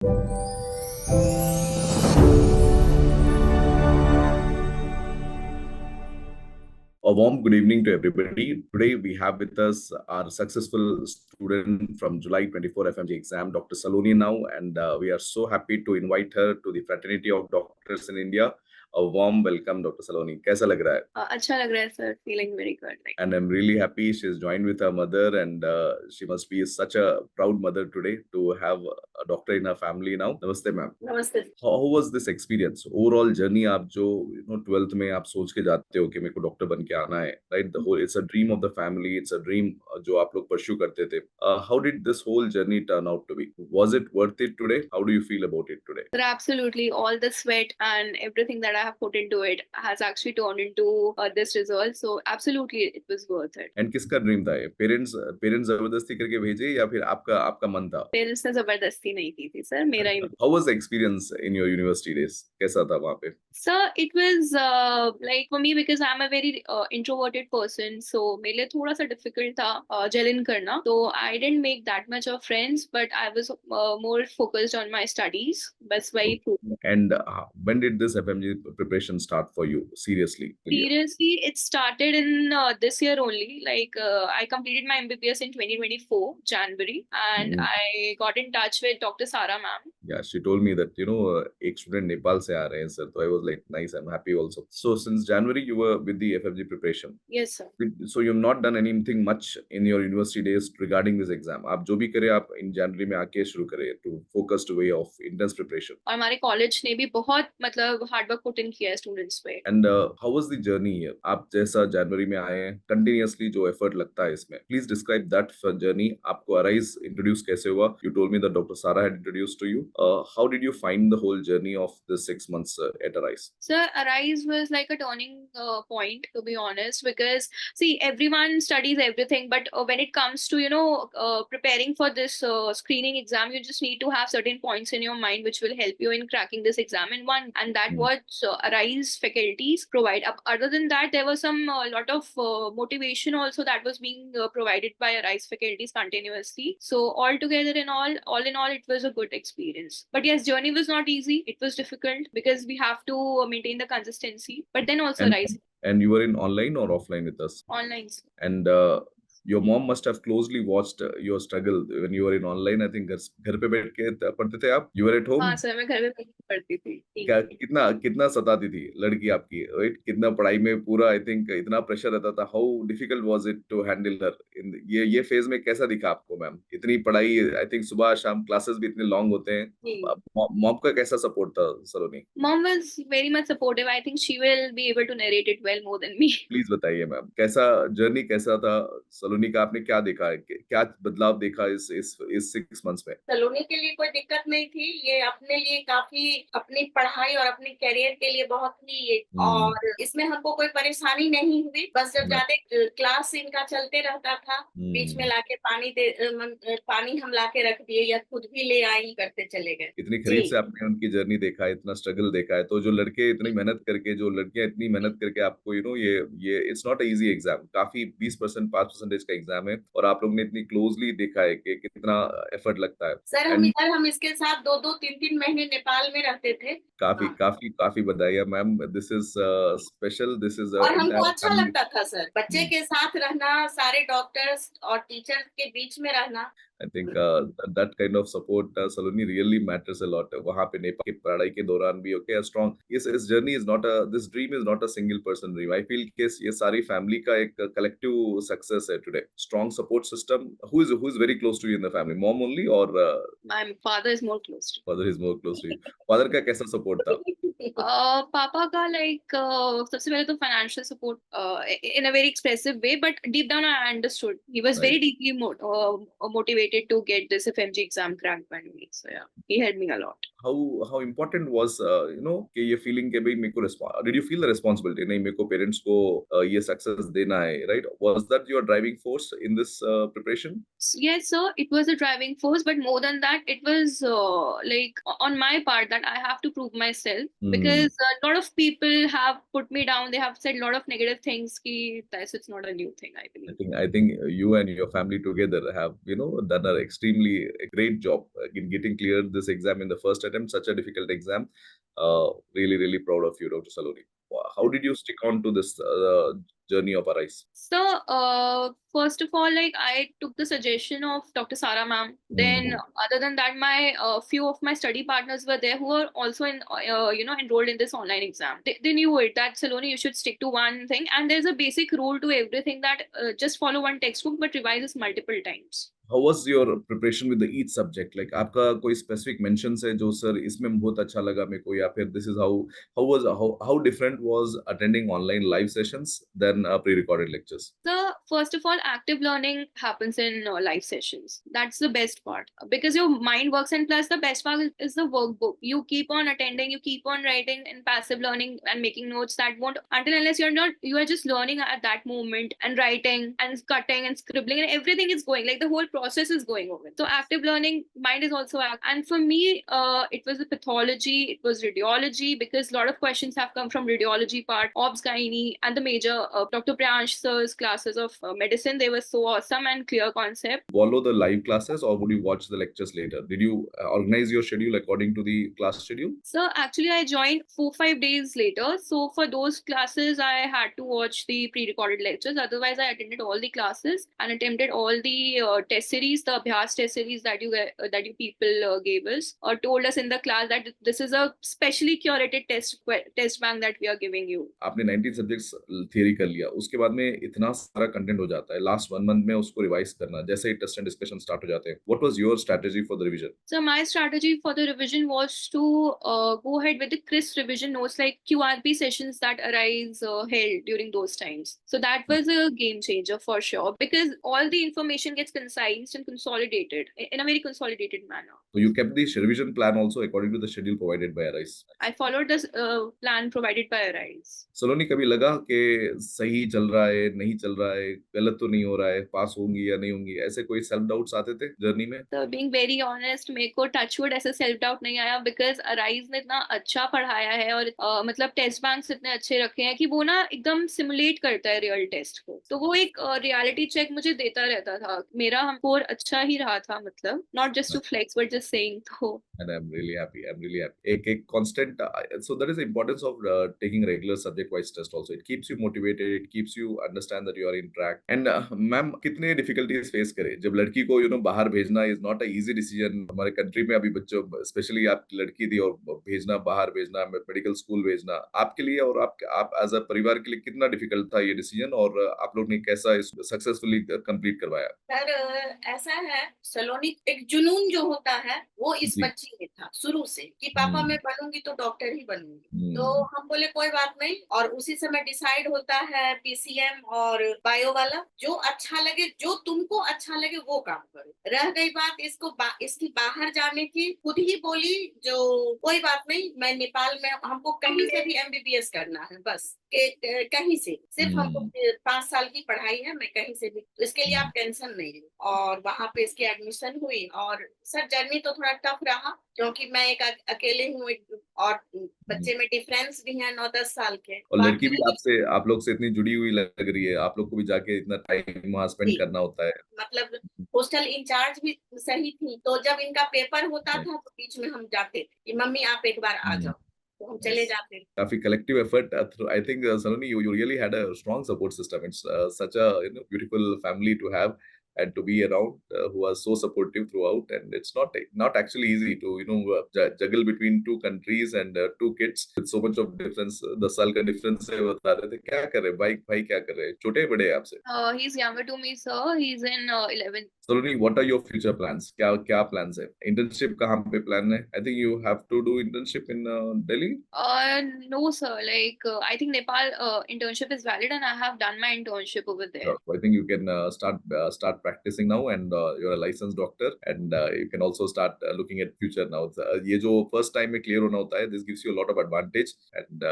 A warm good evening to everybody. Today we have with us our successful student from July 24 FMG exam, Dr. Saloni now, and we are so happy to invite her to the fraternity of doctors in India. A warm welcome, Dr. Saloni. कैसा लग रहा है? अच्छा लग रहा है sir, feeling very good. And I'm really happy she's joined with her mother, and she must be such a proud mother today to have a doctor in her family now. Namaste, ma'am. नमस्ते. How was this experience? Overall journey आप जो 12th में आप सोच के जाते हो कि मेरे को डॉक्टर बन के आना है, right? The whole it's a dream of the family. It's a dream जो आप लोग pursue करते थे. How did this whole journey turn out to be? Was it worth it today? How do you feel about it today? Sir, absolutely. All the sweat and everything that I have put into it has actually turned into this result. So absolutely, it was worth it. And किसका dream था ये? Parents जबरदस्ती करके भेजे या फिर आपका आपका मन था? पेरेंट्स ने जबरदस्ती नहीं की थी सर, मेरा ही. How was the experience in your university days? कैसा था वहाँ पे? Sir, it was like for me because I'm a very introverted person, so मेरे लिए थोड़ा सा difficult था gel in करना. So I didn't make that much of friends, but I was more focused on my studies. बस वही. And when did this FMG preparation start for you? Seriously? Seriously, it started in this year only. Like I completed my MBBS in 2024 January, and I got in touch with Dr. Sara ma'am. Yeah, she told me that एक student Nepal से आ रहे हैं sir. So I was like, nice, I'm happy also. So since January you were with the FMG preparation. Yes sir. So you've not done anything much in your university days regarding this exam. आप जो भी करें आप in January में आके शुरू करें to focused way of intense preparation. और हमारे कॉलेज ने भी बहुत मतलब हार्ड वर्क पुट इन किया है स्टूडेंट्स पे. And how was the journey here? आप जैसा जनवरी में आए हैं, continuously जो effort लगता है इसमें. Please describe that journey. आपको Arise introduce कैसे हुआ? You told me that Dr. Sara had introduced to you. How did you find the whole journey of the 6 months at Arise? Sir, Arise was like a turning point, to be honest, because see, everyone studies everything, but when it comes to preparing for this screening exam, you just need to have certain points in your mind which will help you in cracking this exam in one, and that what Arise faculties provide. Other than that, there was some lot of motivation also that was being provided by Arise faculties continuously. So altogether all in all, it was a good experience. But yes, journey was not easy. It was difficult because we have to maintain the consistency. But then also Arise. And you were in online or offline with us? Online. And your mom must have closely watched your struggle when you were in online. I think घर पे बैठ के पढ़ते थे आप? You were at home? हाँ sir, मैं घर पे पढ़ती थी. क्या कितना सताती थी लड़की आपकी, राइट? कितना पढ़ाई में पूरा आई थिंक इतना प्रेशर रहता था. How difficult was it to handle her in ये फेज में? कैसा दिखा आपको मैम? इतनी पढ़ाई, आई थिंक सुबह शाम क्लासेस भी इतने लॉन्ग होते हैं. मॉम का कैसा सपोर्ट था सलोनी? Mom was very much supportive. I think she will be able to narrate it well more than me. Please बताइए मैम, कैसा जर्नी कैसा था सलोनी का? आपने क्या देखा है, क्या बदलाव देखा इस 6 मंथ्स में? सलोनी के लिए कोई दिक्कत नहीं थी. ये अपने लिए काफी अपनी पढ़ाई और अपने करियर के लिए बहुत ही और इसमें हमको कोई परेशानी नहीं हुई. बस जब ज्यादा क्लास इनका चलते रहता था, बीच में लाके पानी हम लाके रख दिए या खुद भी ले आई करते चले गए. इतनी करीब से आपने उनकी जर्नी देखा है, इतना स्ट्रगल देखा है, तो जो लड़के इतनी मेहनत करके, जो लड़कियां इतनी मेहनत करके आपको ये it's not a easy exam. काफी 20% 5% का एग्जाम है और आप लोग ने इतनी क्लोजली देखा है कि कितना एफर्ट लगता है. सर हम इसके साथ 2-2 3-3 महीने नेपाल में रहते थे. काफी बधाई ma'am. This is special. This is और हमको अच्छा लगता था सर, बच्चे के साथ रहना, सारे डॉक्टर्स और टीचर्स के बीच में रहना. I think that kind of support Saloni really matters a lot. वहाँ पे नेपाल की पढ़ाई के दौरान भी a strong इस journey is not this dream is not a single person dream. I feel कि ये सारी family का एक collective success है today. Strong support system. Who is very close to you in the family? Mom only or my father is more close to. Father is more close to you. Father का कैसा support था? पापा का like सबसे पहले तो financial support in a very expressive way, but deep down I understood. He was very deeply motivated to get this FMG exam cracked by me. So yeah, he helped me a lot. How important was कि ये feeling कि भाई मेरे को did you feel the responsibility? नहीं, मेरे को parents को ये success देना है, right? Was that your driving force in this preparation? Yes, sir. It was a driving force, but more than that, it was like on my part that I have to prove myself because a lot of people have put me down. They have said a lot of negative things. Ki this it's not a new thing, I believe. I think you and your family together have, done an extremely great job in getting cleared this exam in the first attempt, such a difficult exam. Really, really proud of you, Dr. Saloni. How did you stick on to this journey of Arise? So, first of all, like I took the suggestion of Dr. Sara ma'am. Then, other than that, my few of my study partners were there who were also enrolled in this online exam. They knew it that Saloni, you should stick to one thing, and there's a basic rule to everything that just follow one textbook but revise this multiple times. How was your preparation with the each subject? Like आपका कोई specific mentions है जो sir इसमें बहुत अच्छा लगा मेरे को, या फिर this is how different was attending online live sessions than pre-recorded lectures? So, first of all, active learning happens in live sessions. That's the best part because your mind works, and plus the best part is the workbook. You keep on attending, you keep on writing, and passive learning and making notes that won't until unless you are just learning at that moment and writing and cutting and scribbling and everything is going like the whole process is going over. So active learning, mind is also active. And for me, it was the pathology, it was radiology because a lot of questions have come from radiology part, obs gynae, and the major Dr. Priyansh sir's classes of medicine. They were so awesome and clear concept. Follow the live classes or would you watch the lectures later? Did you organize your schedule according to the class schedule? So actually I joined 4-5 days later. So for those classes, I had to watch the pre-recorded lectures. Otherwise, I attended all the classes and attempted all the test series, the Abhyas test series that you people gave us or told us in the class that this is a specially curated test bank that we are giving you. आपने 19 subjects theory कर लिया, उसके बाद में इतना सारा content हो जाता है, लास्ट 1 मंथ में उसको रिवाइज करना, जैसे ही टेस्ट एंड डिस्कशन स्टार्ट हो जाते हैं. What was your strategy for the revision? So my strategy for the revision was to go ahead with the crisp revision notes like QRP sessions that Arise held during those times. So that was a game changer for sure because all the information gets concised and consolidated in a very consolidated manner. So you kept the revision plan also according to the schedule provided by Arise. I followed this plan provided by Arise. सलोनी, कभी लगा कि सही चल रहा है, नहीं चल रहा है, गलत तो नहीं हो रहा है, पास होंगी या नहीं होंगी, ऐसे कोई सेल्फ डाउट्स आते थे जर्नी में? So being very honest, मेरे को टचवुड ऐसे सेल्फ डाउट नहीं आया बिकॉज अराइज ने इतना अच्छा पढ़ाया है और मतलब टेस्ट बैंक्स इतने अच्छे रखे हैं कि वो ना एकदम सिमुलेट करता है रियल टेस्ट को. तो वो एक रियलिटी चेक मुझे देता रहता था. मेरा स्कोर अच्छा ही रहा था, मतलब not just to flex but just saying. तो And I'm really happy. एक constant, so that is the importance of taking regular subject-wise test also. It keeps you motivated. It keeps you understand that you are in track. And ma'am कितने difficulties face करे जब लड़की को बाहर भेजना is not a easy decision. हमारे country में अभी बच्चों, especially आप लड़की थी और भेजना, बाहर भेजना, मेडिकल स्कूल भेजना, आपके लिए और आप as a परिवार के लिए कितना difficult था ये decision और आप लोग ने कैसा इसको successfully complete करवाया? सर ऐसा है, सलोनी एक जुनून जो होता है वो इस बच्ची में था शुरू से कि पापा मैं बनूंगी तो डॉक्टर ही बनूंगी. तो हम बोले कोई बात नहीं, और उसी समय डिसाइड होता है पीसीएम और बायो वाला. जो अच्छा लगे, जो तुमको अच्छा लगे वो काम करो. रह गई बात इसकी बाहर जाने की, खुद ही बोली जो कोई बात नहीं, मैं नेपाल में, हमको कहीं से भी एमबीबीएस करना है, बस कहीं से, सिर्फ हमको 5 साल की पढ़ाई है, मैं कहीं से भी, इसके लिए आप टेंशन नहीं लो. और वहां पे इसकी एडमिशन हुई. और सर जर्नी तो थोड़ा टफ रहा क्योंकि मैं एक अकेले हूँ और बच्चे में डिफरेंस भी है 9-10 साल के. और लड़की भी आप लोग से इतनी जुड़ी हुई लग रही है, आप लोग को भी जाके इतना टाइम वहाँ स्पेंड करना होता है. मतलब हॉस्टल इंचार्ज भी सही थी, तो जब इनका पेपर होता था तो बीच में हम जाते थे कि मम्मी आप एक बार आ जाओ, तो हम चले जाते. काफी collective effort. I think Saloni, you really had a strong support system. It's such a beautiful family to have and to be around who are so supportive throughout, and it's not actually easy to juggle between 2 countries and 2 kids with so much of difference. 10 साल का difference है. बता रहे थे क्या कर रहे भाई क्या कर रहे हैं, छोटे बड़े हैं आपसे? He's younger to me, sir. He's in 11th. Saloni, what are your future plans? क्या plans है? Internship कहाँ पे plan है? I think you have to do internship in Delhi. No, sir. Like I think Nepal internship is valid, and I have done my internship over there. So I think you can start practicing now, and you're a licensed doctor, and you can also start looking at future now. ये जो first time में clear होना होता है, this gives you a lot of advantage, and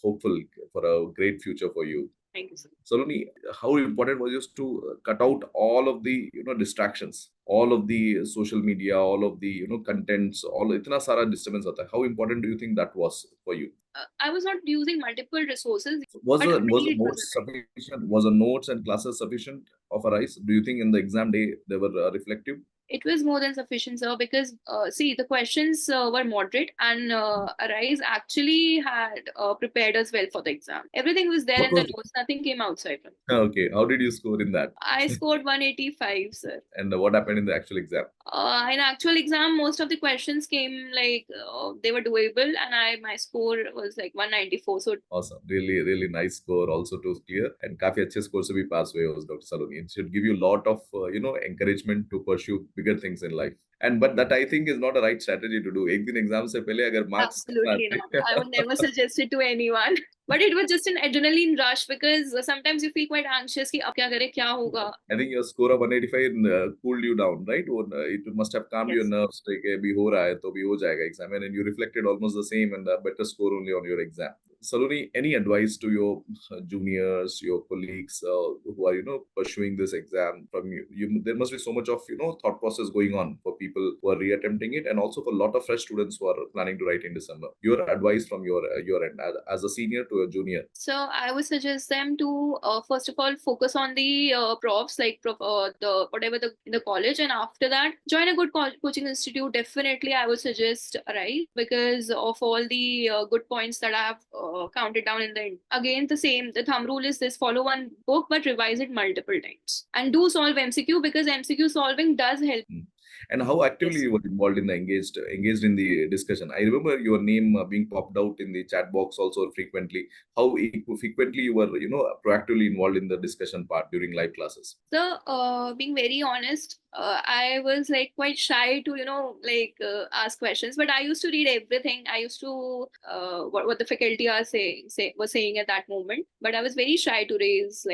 hopeful for a great future for you. Thank you, sir. Saloni, how important was it to cut out all of the distractions? all of the social media, all of the contents, all इतना सारा disturbance आता है. How important do you think that was for you? I was not using multiple resources, Was but the I was the believe it was notes sufficient? Was the notes and classes sufficient of Arise? Do you think in the exam day they were reflective? It was more than sufficient, sir, because see, the questions were moderate, and Arise actually had prepared us well for the exam. Everything was there What in the was notes, nothing came outside from. okay? How did you score in that? I scored 185, sir. And what happened in the actual exam? In actual exam, most of the questions came like they were doable, and my score was like 194. So Awesome. Really, really nice score also to clear. And काफी अच्छे score से भी pass हुए हो Dr. Saloni. It should give you a lot of encouragement to pursue bigger things in life. And but that I think is not a right strategy to do. एक दिन exam से पहले अगर marks absolutely not. I would never suggest it to anyone. But it was just an adrenaline rush because sometimes you feel quite anxious कि अब क्या करें, क्या होगा. I think your score of 185 cooled you down, right? Or it must have calmed your Yes. nerves. Like अभी हो रहा है तो भी हो जाएगा exam, and you reflected almost the same and a better score only on your exam. Saloni, any advice to your juniors, your colleagues who are pursuing this exam from you? There must be so much of thought process going on for people who are reattempting it, and also for a lot of fresh students who are planning to write in December. Your advice from your end as a senior to a junior. So I would suggest them to first of all focus on the profs, like the whatever the college, and after that join a good coaching institute. Definitely, I would suggest Arise because of all the good points that I have counted down in the end. Again, the thumb rule is this: follow one book but revise it multiple times, and do solve MCQ because MCQ solving does help. And how actively Yes. you were involved in the engaged in the discussion. I remember your name being popped out in the chat box also frequently. How frequently you were proactively involved in the discussion part during live classes? So, being very honest, I was like quite shy to, ask questions. But I used to read everything. I used to what the faculty are was saying at that moment. But I was very shy to raise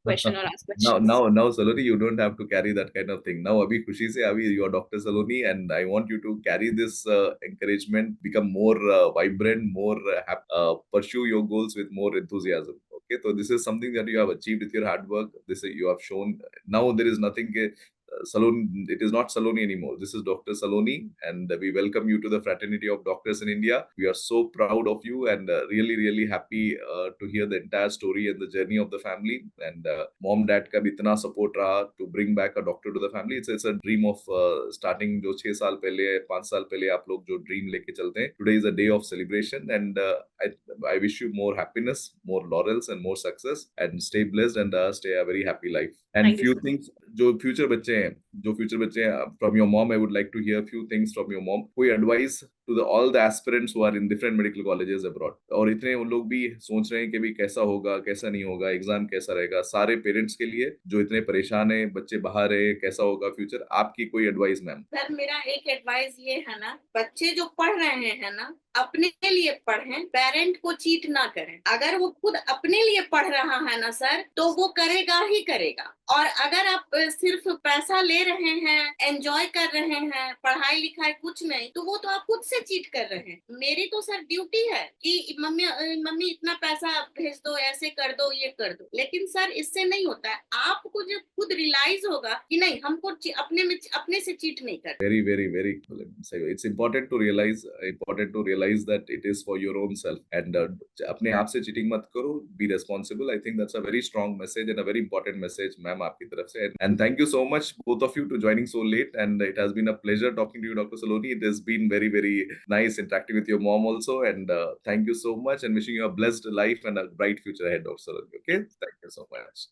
question or ask questions. Now, Saloni, you don't have to carry that kind of thing. Now, abhi khushi se, abhi you are Dr. Saloni, and I want you to carry this encouragement, become more vibrant, more pursue your goals with more enthusiasm. Okay, so this is something that you have achieved with your hard work. This you have shown. Now there is nothing. Saloni, it is not Saloni anymore. This is Dr. Saloni, and we welcome you to the fraternity of doctors in India. We are so proud of you, and really, really happy to hear the entire story and the journey of the family. And mom, dad का भी इतना support रहा to bring back a doctor to the family. It's a dream of starting जो 6 साल पहले 5 साल पहले आप लोग जो dream लेके चलते हैं. Today is a day of celebration, and I wish you more happiness, more laurels, and more success. And stay blessed and stay a very happy life. And Thank you, few sir. things जो future बच्चे हैं from your mom, I would like to hear a few things from your mom. कोई advice to all the aspirants who are in different medical colleges abroad, और इतने उन लोग भी सोच रहे हैं कि भी कैसा होगा कैसा नहीं होगा, एग्जाम कैसा रहेगा, सारे पेरेंट्स के लिए जो इतने परेशान हैं, बच्चे बाहर है, कैसा होगा फ्यूचर, आपकी कोई एडवाइस मैम? सर, मेरा एक एडवाइस ये है ना, बच्चे जो पढ़ रहे हैं ना, अपने लिए पढ़ें, पेरेंट को चीट ना करें। अगर वो खुद अपने लिए पढ़ रहा है ना सर, तो वो करेगा ही करेगा। और अगर आप सिर्फ पैसा ले रहे हैं, एंजॉय कर रहे हैं, पढ़ाई लिखाई कुछ नहीं, तो वो तो आप खुद से चीट कर रहे हैं। मेरी तो सर ड्यूटी है कि मम्मी इतना पैसा भेज दो, ऐसे कर दो, ये कर दो, लेकिन सर इससे नहीं होता है। आपको जब खुद रियलाइज होगा कि नहीं, हमको अपने से चीट नहीं कर। Very, very, very cool. It's important to realize that it is for your own self, and अपने आप से cheating मत करो, be responsible. I think that's a very strong message and a very important message, ma'am, आपकी तरफ से. And thank you so much, both of you, to joining so late. And it has been a pleasure talking to you, Dr. Saloni. It has been very, very nice interacting with your mom also. And thank you so much, and wishing you a blessed life and a bright future ahead, Dr. Saloni. Okay, thank you so much.